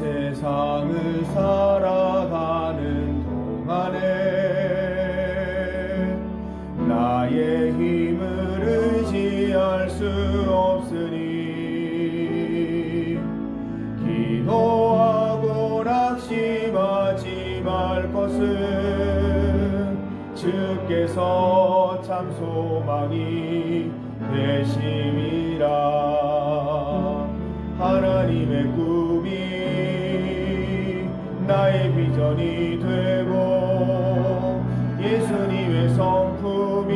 세상을 살아가는 동안에 나의 힘을 의지할 수 없으니 기도하고 낙심하지 말 것은 주께서 참 소망이 되심이라. 하나님의 꿈이 나의 비전이 되고 예수님의 성품이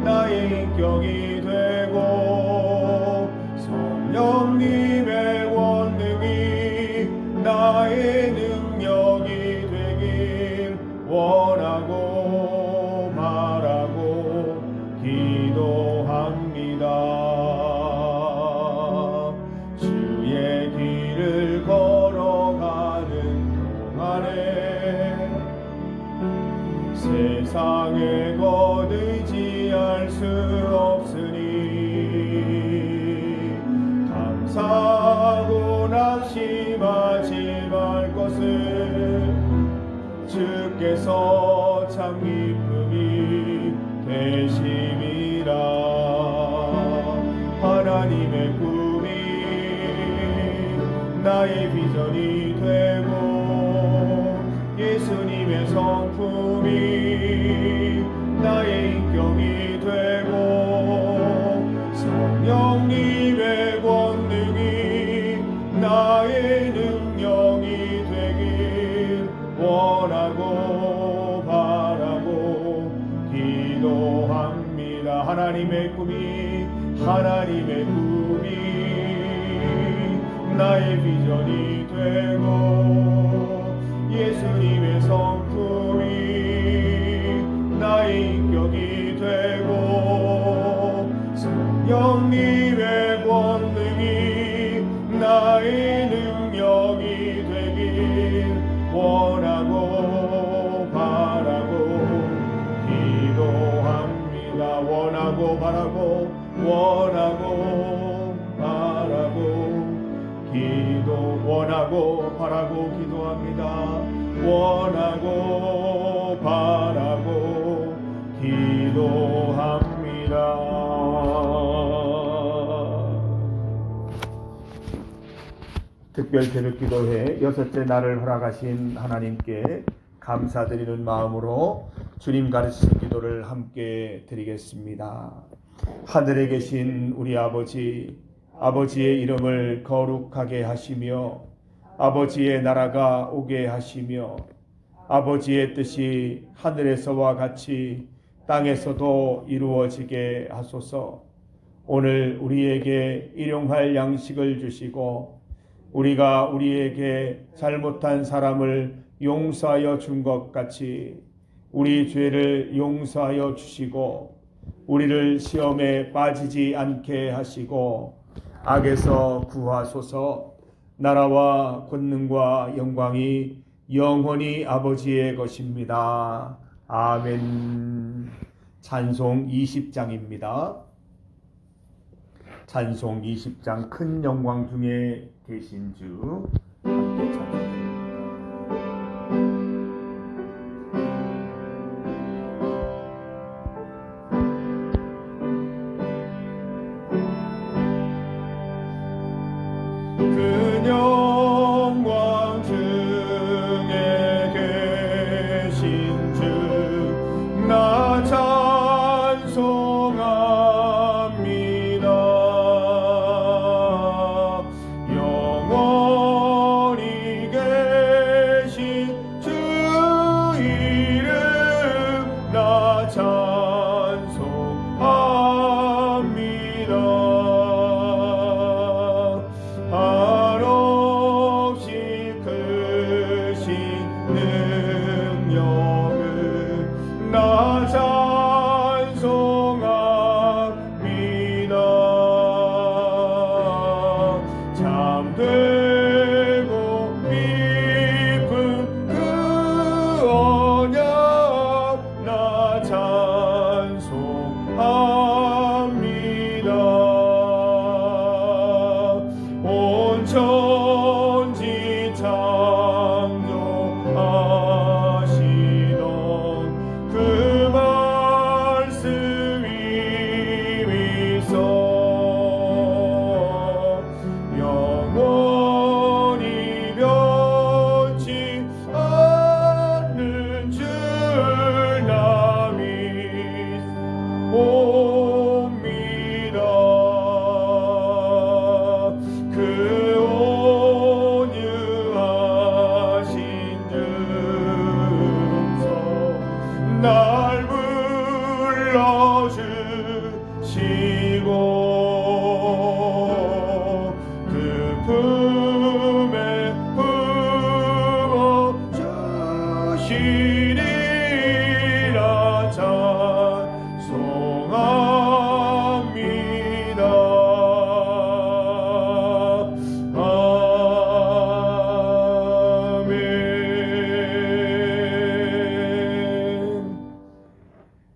나의 인격이 되고 성령님의 권능이 나의 능력이 되길 원하고 바라고 기도합니다. 주의 길을 걸어가는 동안에 세상에 것 의지할 수 없으니 감사하고 낙심하지 말 것을 주께서 참 기쁨이 되심이라. 하나님의 꿈이 나의 비전이 되고 예수님의 성품이 나의 인격이 되고 성령님의 권능이 나의 능력이 되길 원하고 바라고 기도합니다. 하나님의 꿈이 나의 비전이 되고 예수님의 성품이 나의 인격이 되고 성령님의 권능이 나의 능력이 되길 원하고 바라고 기도합니다. 원하고 바라고 원하고 바라고 기도합니다. 원하고 바라고 기도합니다. 특별 새벽기도회 여섯째 날을 허락하신 하나님께 감사드리는 마음으로 주님 가르치신 기도를 함께 드리겠습니다. 하늘에 계신 우리 아버지의 이름을 거룩하게 하시며 아버지의 나라가 오게 하시며 아버지의 뜻이 하늘에서와 같이 땅에서도 이루어지게 하소서. 오늘 우리에게 일용할 양식을 주시고 우리가 우리에게 잘못한 사람을 용서하여 준 것 같이 우리 죄를 용서하여 주시고 우리를 시험에 빠지지 않게 하시고 악에서 구하소서. 나라와 권능과 영광이 영원히 아버지의 것입니다. 아멘. 찬송 20장입니다. 찬송 20장 큰 영광 중에 계신 주 함께 찬송합니다.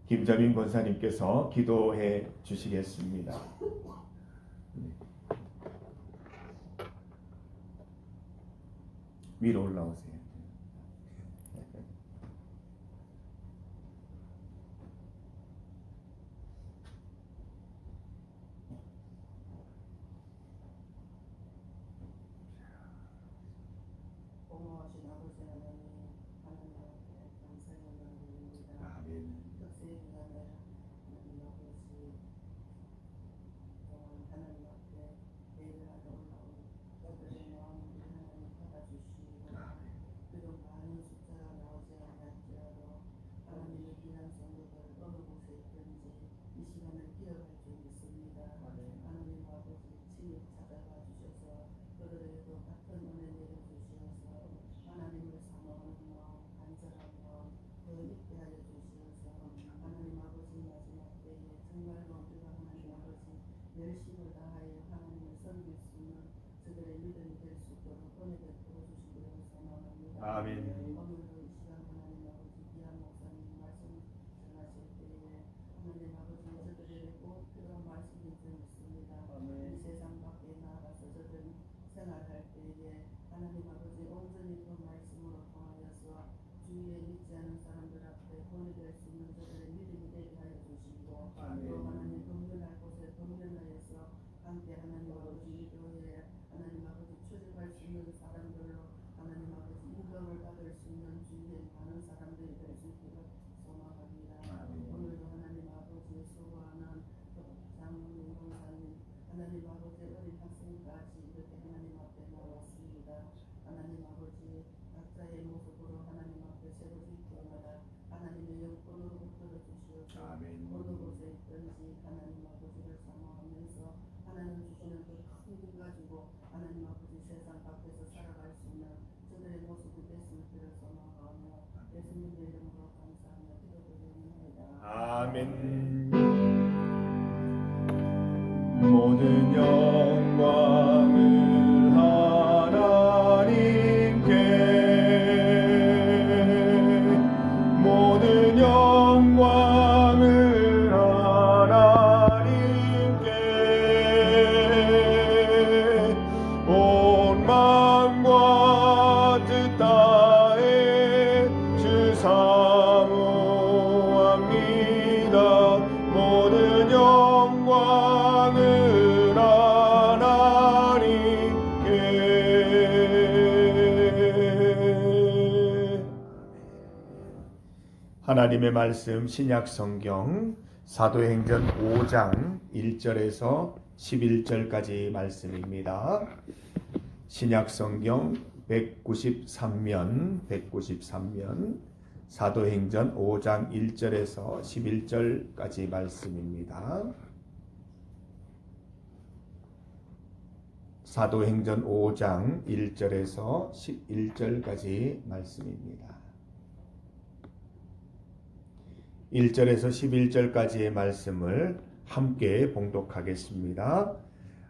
김자민 권사님께서 기도해 주시겠습니다. 위로 올라오세요. 고마우신 아버지 하나님, 하나님 앞에 감사의 영광을 드립니다. 아멘. 특세 기간에 하나님 아버지 동안 하나님 앞에 예배하러 올라온 그들의 마음을 하나님 받아주시고 비록 많은 숫자가 나오지 않았지라도 하나님의 귀한 성도들 어느 곳에 있든지 이 시간을 기억할 줄 믿습니다. 하나님 아버지 친히 찾아가 주셔서 그들에게도 같은 은혜 내려주시어서 하나님을 사모하는 마음, 간절한 마음 더 있게 하여 주시어서 하나님 아버지 마지막 때에 정말로 우리가 하나님 아버지 열심을 다하여 하나님을 섬길 수 있는 저들의 믿음이 될 수 있도록 은혜 베풀어 주시기를 소망합니다. 아멘. 오늘도 이 시간 하나님 아버지 귀한 목사님 말씀 전하실 때에 하나님 아버지 저들에게 꼭 필요한 말씀이 좀 있습니다. 이 세상 밖에 나가서 저들 생활할 때에 하나님 아버지 온전히 그 말씀으로 통하여서 주위에 믿지 않은 사람들 앞에 본이 될 수 있는 저들의 믿음이 되게 하여 주시고 또 하나님 건면할 곳에 건면하여서 함께 하나님 아버지 이 교회에 하나님 아버지 출입할 수 있는 사람들로 하나님 아버지 인정을 받을 수 있는 주위에 많은 사람들이 될 수 있기를 소망합니다. 오늘도 하나님 아버지 수고하는 장로님, 권사님, 하나님 아버지 어린 학생까지 이렇게 하나님 앞에 나왔습니다. 하나님 아버지 각자의 모습으로 하나님 앞에 세워질 때마다 하나님의 영권으로 붙들어 주시옵소서. 아멘. 어느 곳에 있든지 하나님 아버지를 사모하면서 하나님 주시는 그 큰 힘 가지고 하나님 아버지 세상 밖에서 살아갈 수 있는 저들의 모습이 됐으면 기를 소망하며 예수님의 이름으로 감사하며 기도드립니다. 아멘. 모든 영광을 하나님께, 모든 영광을 하나님께, 온 만과 뜻 다해 주 사모합니다. 모든 영광을 하나님께. 하나님의 말씀 신약 성경 사도행전 5장 1절에서 11절까지 말씀입니다. 신약 성경 193면 사도행전 5장 1절에서 11절까지 말씀입니다. 사도행전 5장 1절에서 11절까지 말씀입니다. 1절에서 11절까지의 말씀을 함께 봉독하겠습니다.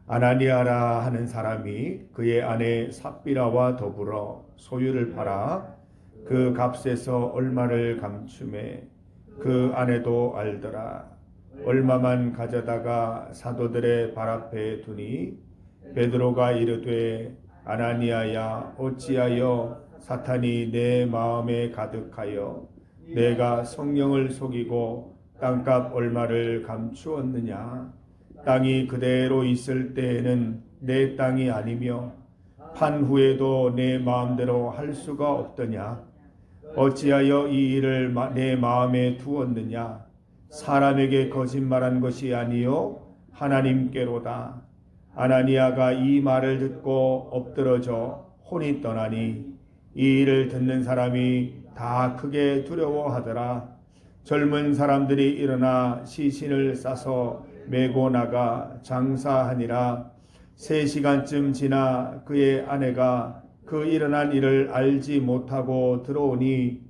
아나니아라 하는 사람이 그의 아내 삽비라와 더불어 소유를 팔아 그 값에서 얼마를 감추매 그 아내도 알더라. 얼마만 가져다가 사도들의 발 앞에 두니 베드로가 이르되 아나니아야 어찌하여 사탄이 내 마음에 가득하여 내가 성령을 속이고 땅값 얼마를 감추었느냐. 땅이 그대로 있을 때에는 내 땅이 아니며 판 후에도 내 마음대로 할 수가 없더냐. 어찌하여 이 일을 내 마음에 두었느냐. 사람에게 거짓말한 것이 아니요 하나님께로다. 아나니아가 이 말을 듣고 엎드러져 혼이 떠나니 이 일을 듣는 사람이 다 크게 두려워하더라. 젊은 사람들이 일어나 시신을 싸서 메고 나가 장사하니라. 3시간쯤 지나 그의 아내가 그 일어난 일을 알지 못하고 들어오니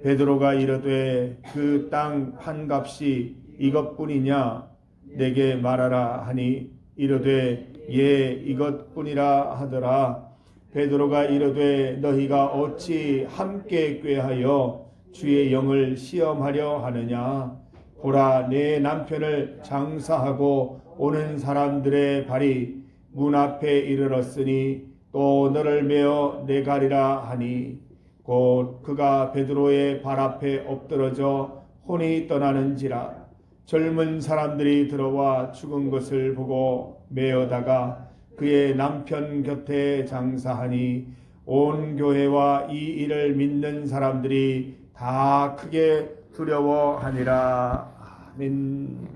베드로가 이르되 그 땅 판값이 이것뿐이냐 내게 말하라 하니 이르되 예 이것뿐이라 하더라. 베드로가 이르되 너희가 어찌 함께 꾀하여 주의 영을 시험하려 하느냐. 보라, 내 남편을 장사하고 오는 사람들의 발이 문 앞에 이르렀으니 또 너를 메어 내가리라 하니 곧 그가 베드로의 발 앞에 엎드러져 혼이 떠나는지라. 젊은 사람들이 들어와 죽은 것을 보고 메어다가 그의 남편 곁에 장사하니 온 교회와 이 일을 믿는 사람들이 다 크게 두려워하니라. 아멘.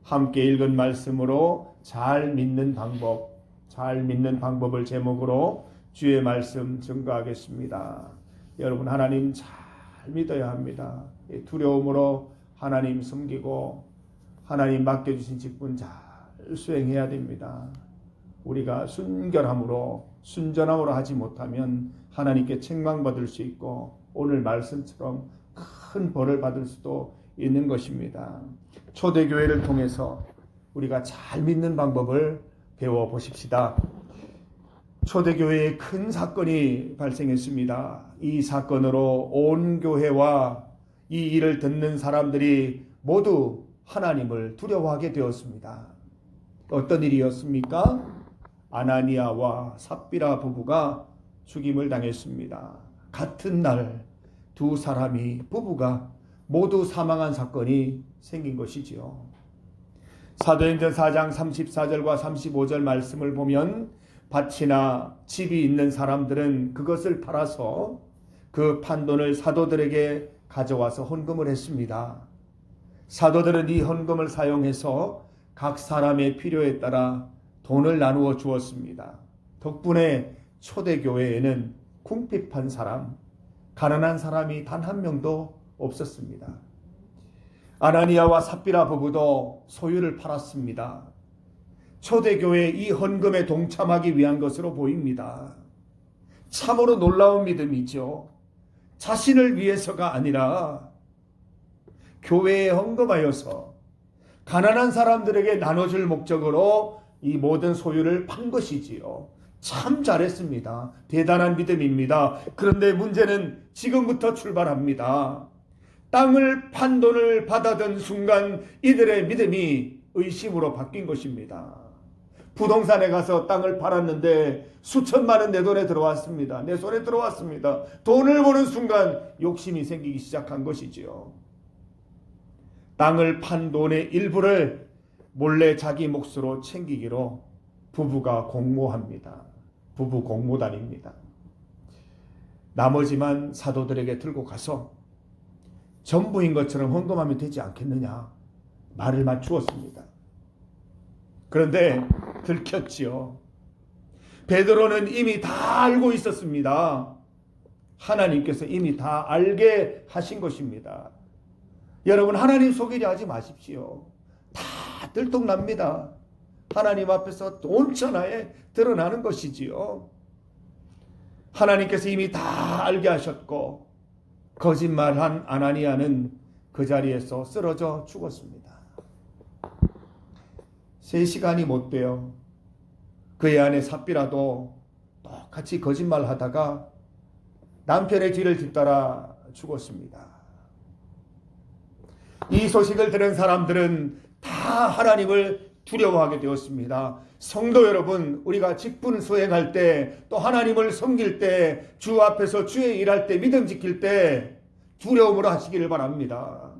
함께 읽은 말씀으로 잘 믿는 방법을 제목으로 주의 말씀 증거하겠습니다. 여러분, 하나님 잘 믿어야 합니다. 두려움으로 하나님 섬기고 하나님 맡겨주신 직분 잘 수행해야 됩니다. 우리가 순전함으로 하지 못하면 하나님께 책망받을 수 있고 오늘 말씀처럼 큰 벌을 받을 수도 있는 것입니다. 초대교회를 통해서 우리가 잘 믿는 방법을 배워보십시다. 초대교회에 큰 사건이 발생했습니다. 이 사건으로 온 교회와 이 일을 듣는 사람들이 모두 하나님을 두려워하게 되었습니다. 어떤 일이었습니까? 아나니아와 삽비라 부부가 죽임을 당했습니다. 같은 날 두 부부가 모두 사망한 사건이 생긴 것이지요. 사도행전 4장 34절과 35절 말씀을 보면 밭이나 집이 있는 사람들은 그것을 팔아서 그 판돈을 사도들에게 가져와서 헌금을 했습니다. 사도들은 이 헌금을 사용해서 각 사람의 필요에 따라 돈을 나누어 주었습니다. 덕분에 초대교회에는 궁핍한 사람, 가난한 사람이 단 한 명도 없었습니다. 아나니아와 삽비라 부부도 소유를 팔았습니다. 초대교회의 이 헌금에 동참하기 위한 것으로 보입니다. 참으로 놀라운 믿음이죠. 자신을 위해서가 아니라 교회에 헌금하여서 가난한 사람들에게 나눠줄 목적으로 이 모든 소유를 판 것이지요. 참 잘했습니다. 대단한 믿음입니다. 그런데 문제는 지금부터 출발합니다. 땅을 판 돈을 받아든 순간 이들의 믿음이 의심으로 바뀐 것입니다. 부동산에 가서 땅을 팔았는데 수천만 원 내 돈에 들어왔습니다. 내 손에 들어왔습니다. 돈을 보는 순간 욕심이 생기기 시작한 것이지요. 땅을 판 돈의 일부를 몰래 자기 몫으로 챙기기로 부부가 공모합니다. 부부 공모단입니다. 나머지만 사도들에게 들고 가서 전부인 것처럼 헌금하면 되지 않겠느냐 말을 맞추었습니다. 그런데 들켰지요. 베드로는 이미 다 알고 있었습니다. 하나님께서 이미 다 알게 하신 것입니다. 여러분, 하나님 속이려 하지 마십시오. 다 들통납니다. 하나님 앞에서 온천하에 드러나는 것이지요. 하나님께서 이미 다 알게 하셨고 거짓말한 아나니아는 그 자리에서 쓰러져 죽었습니다. 3시간이 못 돼요. 그의 아내 삽비라도 똑같이 거짓말하다가 남편의 뒤를 뒤따라 죽었습니다. 이 소식을 들은 사람들은 다 하나님을 두려워하게 되었습니다. 성도 여러분, 우리가 직분 수행할 때, 또 하나님을 섬길 때, 주 앞에서 주의 일할 때, 믿음 지킬 때 두려움으로 하시기를 바랍니다.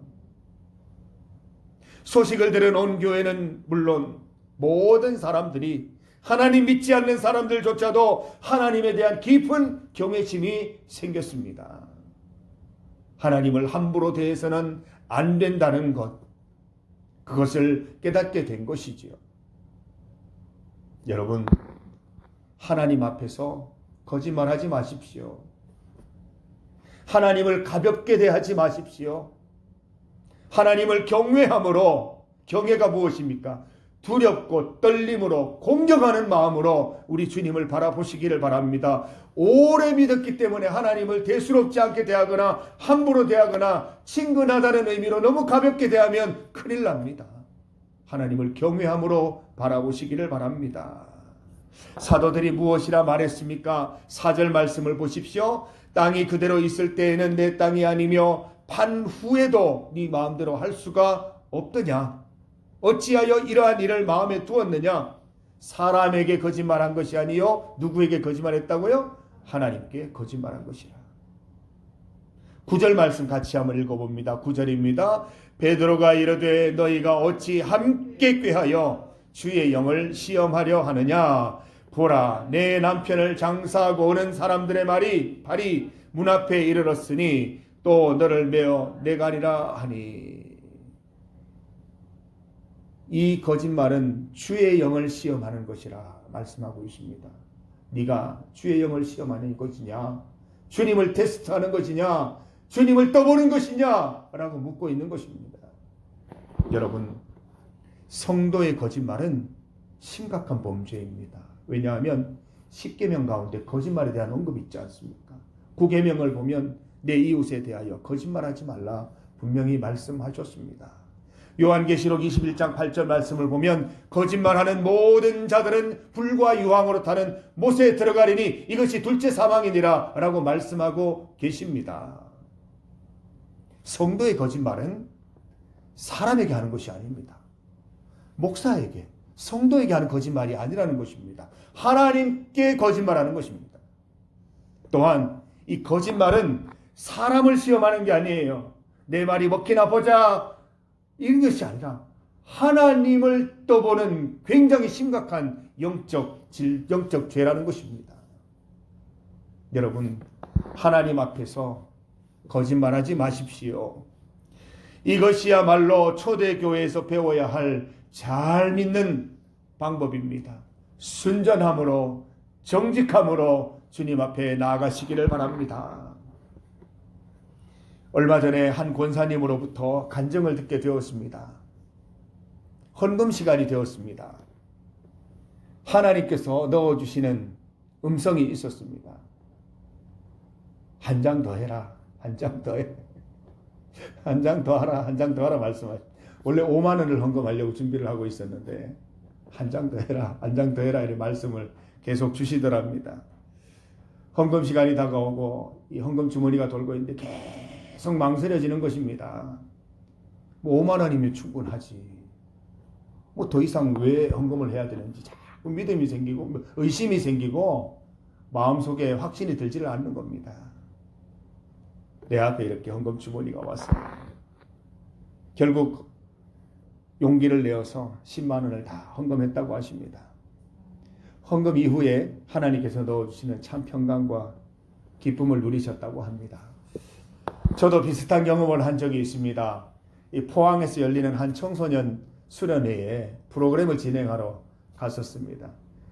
소식을 들은 온 교회는 물론 모든 사람들이, 하나님 믿지 않는 사람들조차도 하나님에 대한 깊은 경외심이 생겼습니다. 하나님을 함부로 대해서는 안 된다는 것, 그것을 깨닫게 된 것이지요. 여러분, 하나님 앞에서 거짓말하지 마십시오. 하나님을 가볍게 대하지 마십시오. 하나님을 경외함으로, 경외가 무엇입니까? 두렵고 떨림으로 공경하는 마음으로 우리 주님을 바라보시기를 바랍니다. 오래 믿었기 때문에 하나님을 대수롭지 않게 대하거나 함부로 대하거나 친근하다는 의미로 너무 가볍게 대하면 큰일 납니다. 하나님을 경외함으로 바라보시기를 바랍니다. 사도들이 무엇이라 말했습니까? 4절 말씀을 보십시오. 땅이 그대로 있을 때에는 내 땅이 아니며 판 후에도 네 마음대로 할 수가 없더냐? 어찌하여 이러한 일을 마음에 두었느냐? 사람에게 거짓말한 것이 아니요 누구에게 거짓말했다고요? 하나님께 거짓말한 것이라. 9절 말씀 같이 한번 읽어봅니다. 9절입니다. 베드로가 이르되 너희가 어찌 함께 꾀하여 주의 영을 시험하려 하느냐? 보라, 내 남편을 장사하고 오는 사람들의 발이 문 앞에 이르렀으니 또 너를 메어 내가리라 하니. 이 거짓말은 주의 영을 시험하는 것이라 말씀하고 있습니다. 네가 주의 영을 시험하는 것이냐? 주님을 테스트하는 것이냐? 주님을 떠보는 것이냐? 라고 묻고 있는 것입니다. 여러분, 성도의 거짓말은 심각한 범죄입니다. 왜냐하면 10계명 가운데 거짓말에 대한 언급이 있지 않습니까? 9계명을 보면 내 이웃에 대하여 거짓말하지 말라 분명히 말씀하셨습니다. 요한계시록 21장 8절 말씀을 보면 거짓말하는 모든 자들은 불과 유황으로 타는 못에 들어가리니 이것이 둘째 사망이니라 라고 말씀하고 계십니다. 성도의 거짓말은 사람에게 하는 것이 아닙니다. 목사에게, 성도에게 하는 거짓말이 아니라는 것입니다. 하나님께 거짓말하는 것입니다. 또한 이 거짓말은 사람을 시험하는 게 아니에요. 내 말이 먹히나 보자 이런 것이 아니라 하나님을 떠보는 굉장히 심각한 영적 죄라는 것입니다. 여러분, 하나님 앞에서 거짓말하지 마십시오. 이것이야말로 초대교회에서 배워야 할 잘 믿는 방법입니다. 순전함으로 정직함으로 주님 앞에 나아가시기를 바랍니다. 얼마 전에 한 권사님으로부터 간증을 듣게 되었습니다. 헌금 시간이 되었습니다. 하나님께서 넣어주시는 음성이 있었습니다. 한 장 더 해라. 한 장 더 해. 한 장 더 하라. 한 장 더 하라 말씀하시죠. 원래 5만 원을 헌금하려고 준비를 하고 있었는데 한 장 더 해라. 한 장 더 해라. 이런 말씀을 계속 주시더랍니다. 헌금 시간이 다가오고 이 헌금 주머니가 돌고 있는데 계속 망설여지는 것입니다. 뭐 5만 원이면 충분하지. 뭐 더 이상 왜 헌금을 해야 되는지 자꾸 믿음이 생기고 의심이 생기고 마음속에 확신이 들지를 않는 겁니다. 내 앞에 이렇게 헌금 주머니가 왔습니다. 결국 용기를 내어서 10만 원을 다 헌금했다고 하십니다. 헌금 이후에 하나님께서 넣어주시는 참 평강과 기쁨을 누리셨다고 합니다. 저도 비슷한 경험을 한 적이 있습니다. 이 포항에서 열리는 한 청소년 수련회에 프로그램을 진행하러 갔었습니다.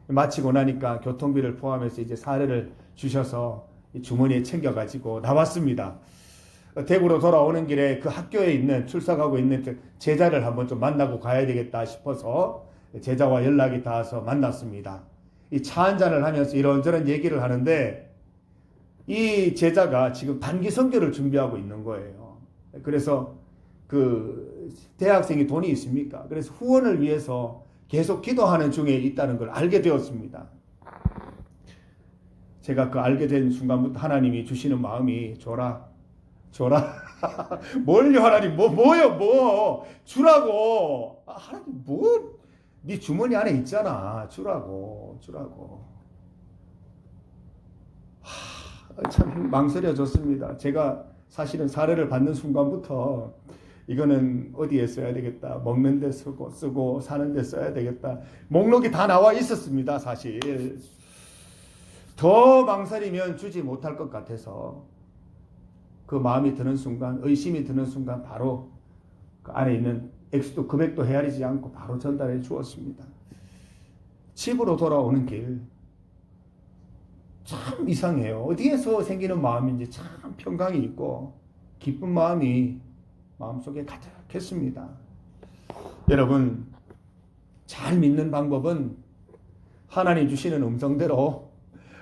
마치고 나니까 교통비를 포함해서 이제 사례를 주셔서 주머니에 챙겨가지고 나왔습니다. 대구로 돌아오는 길에 그 학교에 있는 출석하고 있는 제자를 한번 좀 만나고 가야 되겠다 싶어서 제자와 연락이 닿아서 만났습니다. 이 차 한잔을 하면서 이런저런 얘기를 하는데 이 제자가 지금 단기 선교를 준비하고 있는 거예요. 그래서 그 대학생이 돈이 있습니까? 그래서 후원을 위해서 계속 기도하는 중에 있다는 걸 알게 되었습니다. 제가 그 알게 된 순간부터 하나님이 주시는 마음이 줘라. 뭘요 하나님? 뭐요? 주라고. 하나님 네 주머니 안에 있잖아. 주라고. 참 망설여졌습니다. 제가 사실은 사례를 받는 순간부터 이거는 어디에 써야 되겠다. 먹는 데 쓰고 사는 데 써야 되겠다. 목록이 다 나와 있었습니다. 사실. 더 망설이면 주지 못할 것 같아서 그 마음이 드는 순간, 의심이 드는 순간 바로 그 안에 있는 액수도 금액도 헤아리지 않고 바로 전달해 주었습니다. 집으로 돌아오는 길 참 이상해요. 어디에서 생기는 마음인지 참 평강이 있고 기쁜 마음이 마음속에 가득했습니다. 여러분, 잘 믿는 방법은 하나님 주시는 음성대로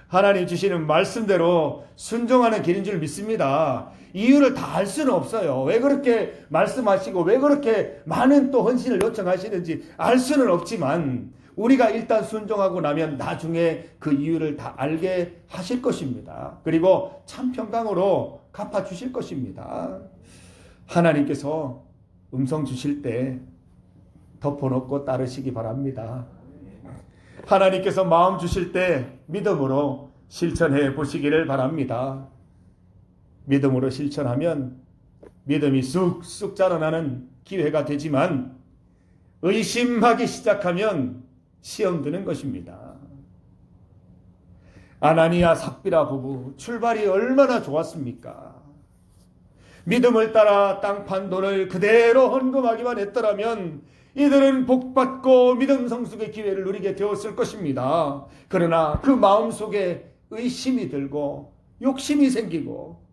하나님 주시는 말씀대로 순종하는 길인 줄 믿습니다. 이유를 다 알 수는 없어요. 왜 그렇게 말씀하시고 왜 그렇게 많은 또 헌신을 요청하시는지 알 수는 없지만 우리가 일단 순종하고 나면 나중에 그 이유를 다 알게 하실 것입니다. 그리고 참 평강으로 갚아주실 것입니다. 하나님께서 음성 주실 때 덮어놓고 따르시기 바랍니다. 하나님께서 마음 주실 때 믿음으로 실천해 보시기를 바랍니다. 믿음으로 실천하면 믿음이 쑥쑥 자라나는 기회가 되지만 의심하기 시작하면 시험 드는 것입니다. 아나니아 삽비라 부부 출발이 얼마나 좋았습니까? 믿음을 따라 땅 판 돈을 그대로 헌금하기만 했더라면 이들은 복받고 믿음 성숙의 기회를 누리게 되었을 것입니다. 그러나 그 마음속에 의심이 들고 욕심이 생기고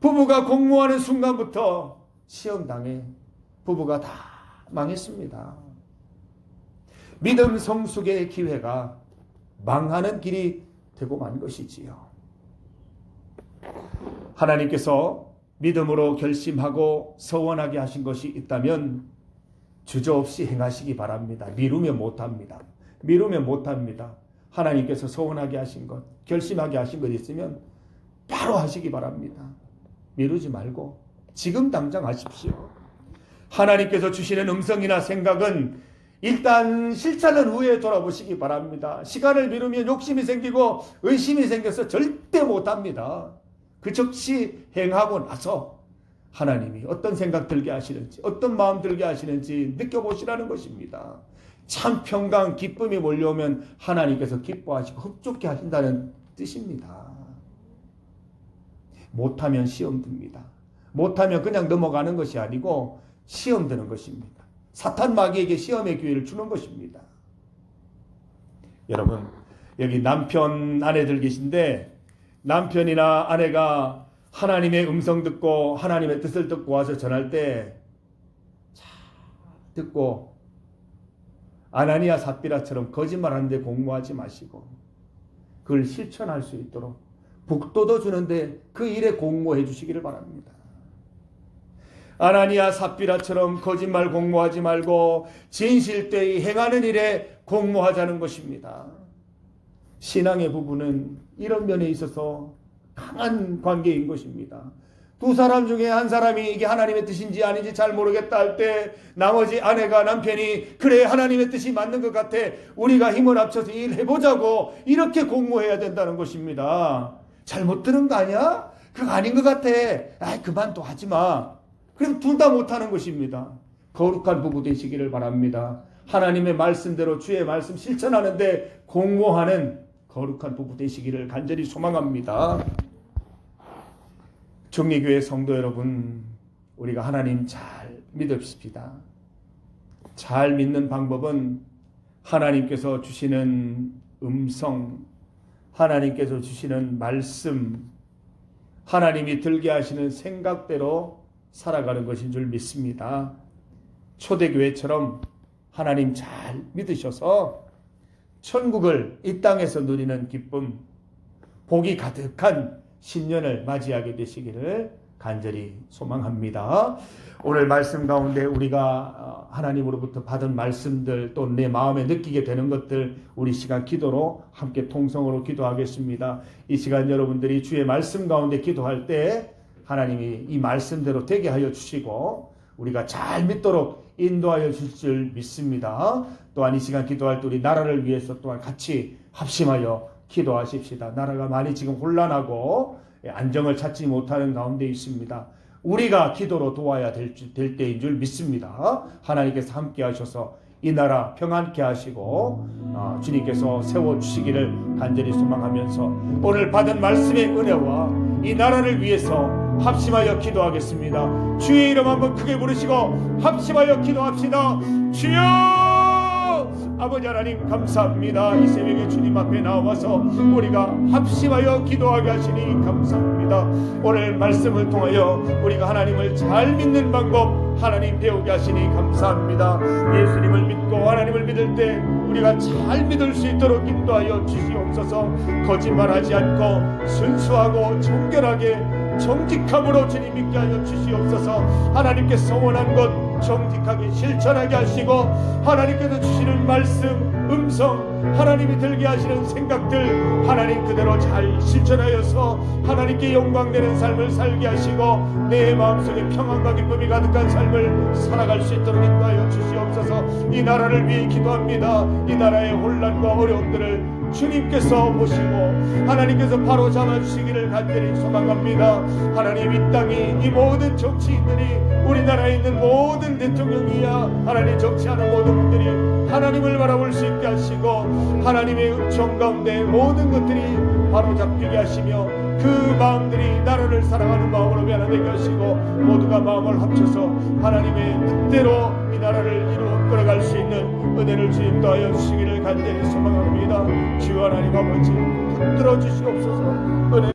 부부가 공모하는 순간부터 시험당해 부부가 다 망했습니다. 믿음 성숙의 기회가 망하는 길이 되고 만 것이지요. 하나님께서 믿음으로 결심하고 서원하게 하신 것이 있다면 주저없이 행하시기 바랍니다. 미루면 못합니다. 미루면 못합니다. 하나님께서 서원하게 하신 것, 결심하게 하신 것 있으면 바로 하시기 바랍니다. 미루지 말고 지금 당장 하십시오. 하나님께서 주시는 음성이나 생각은 일단 실천한 후에 돌아보시기 바랍니다. 시간을 미루면 욕심이 생기고 의심이 생겨서 절대 못합니다. 그 즉시 행하고 나서 하나님이 어떤 생각 들게 하시는지 어떤 마음 들게 하시는지 느껴보시라는 것입니다. 참 평강 기쁨이 몰려오면 하나님께서 기뻐하시고 흡족해 하신다는 뜻입니다. 못하면 시험 듭니다. 못하면 그냥 넘어가는 것이 아니고 시험 드는 것입니다. 사탄 마귀에게 시험의 기회를 주는 것입니다. 여러분, 여기 남편 아내들 계신데 남편이나 아내가 하나님의 음성 듣고 하나님의 뜻을 듣고 와서 전할 때 듣고 아나니아 삽비라처럼 거짓말하는데 공모하지 마시고 그걸 실천할 수 있도록 복도도 주는데 그 일에 공모해 주시기를 바랍니다. 아나니아 삽비라처럼 거짓말 공모하지 말고 진실되이 행하는 일에 공모하자는 것입니다. 신앙의 부부는 이런 면에 있어서 강한 관계인 것입니다. 두 사람 중에 한 사람이 이게 하나님의 뜻인지 아닌지 잘 모르겠다 할 때 나머지 아내가 남편이 그래 하나님의 뜻이 맞는 것 같아 우리가 힘을 합쳐서 일해보자고 이렇게 공모해야 된다는 것입니다. 잘못 들은 거 아니야? 그거 아닌 것 같아. 아이 그만 또 하지마. 그럼 둘 다 못하는 것입니다. 거룩한 부부 되시기를 바랍니다. 하나님의 말씀대로 주의 말씀 실천하는데 공모하는 거룩한 부부 되시기를 간절히 소망합니다. 정리교회 성도 여러분, 우리가 하나님 잘 믿읍시다. 잘 믿는 방법은 하나님께서 주시는 음성, 하나님께서 주시는 말씀, 하나님이 들게 하시는 생각대로 살아가는 것인 줄 믿습니다. 초대교회처럼 하나님 잘 믿으셔서 천국을 이 땅에서 누리는 기쁨, 복이 가득한 신년을 맞이하게 되시기를 간절히 소망합니다. 오늘 말씀 가운데 우리가 하나님으로부터 받은 말씀들 또 내 마음에 느끼게 되는 것들 우리 시간 기도로 함께 통성으로 기도하겠습니다. 이 시간 여러분들이 주의 말씀 가운데 기도할 때 하나님이 이 말씀대로 되게 하여 주시고 우리가 잘 믿도록 인도하여 주실 줄 믿습니다. 또한 이 시간 기도할 때 우리 나라를 위해서 또한 같이 합심하여 기도하십시다. 나라가 많이 지금 혼란하고 안정을 찾지 못하는 가운데 있습니다. 우리가 기도로 도와야 될 때인 줄 믿습니다. 하나님께서 함께 하셔서 이 나라 평안케 하시고 주님께서 세워주시기를 간절히 소망하면서 오늘 받은 말씀의 은혜와 이 나라를 위해서 합심하여 기도하겠습니다. 주의 이름 한번 크게 부르시고 합심하여 기도합시다. 주여! 아버지 하나님 감사합니다. 이 새벽에 주님 앞에 나와서 우리가 합심하여 기도하게 하시니 감사합니다. 오늘 말씀을 통하여 우리가 하나님을 잘 믿는 방법 하나님 배우게 하시니 감사합니다. 예수님을 믿고 하나님을 믿을 때 우리가 잘 믿을 수 있도록 인도하여 주시옵소서. 거짓말하지 않고 순수하고 정결하게 정직함으로 주님 믿게 하여 주시옵소서. 하나님께서 원한 것 정직하게 실천하게 하시고 하나님께서 주시는 말씀, 음성, 하나님이 들게 하시는 생각들 하나님 그대로 잘 실천하여서 하나님께 영광되는 삶을 살게 하시고 내 마음속에 평안과 기쁨이 가득한 삶을 살아갈 수 있도록 인도하여 주시옵소서. 이 나라를 위해 기도합니다. 이 나라의 혼란과 어려움들을 주님께서 보시고 하나님께서 바로 잡아주시기를 간절히 소망합니다. 하나님 이 땅이 이 모든 정치인들이 우리나라에 있는 모든 대통령이야 하나님 정치하는 모든 분들이 하나님을 바라볼 수 있게 하시고 하나님의 은총 가운데 모든 것들이 바로 잡히게 하시며 그 마음들이 나라를 사랑하는 마음으로 변화되게 하시고 모두가 마음을 합쳐서 하나님의 뜻대로 이 나라를 이루어 끌어갈 수 있는 은혜를 주님 더하여 주시기를 간절히 소망합니다. 주여 하나님 아버지 붙들어 주시옵소서. 은혜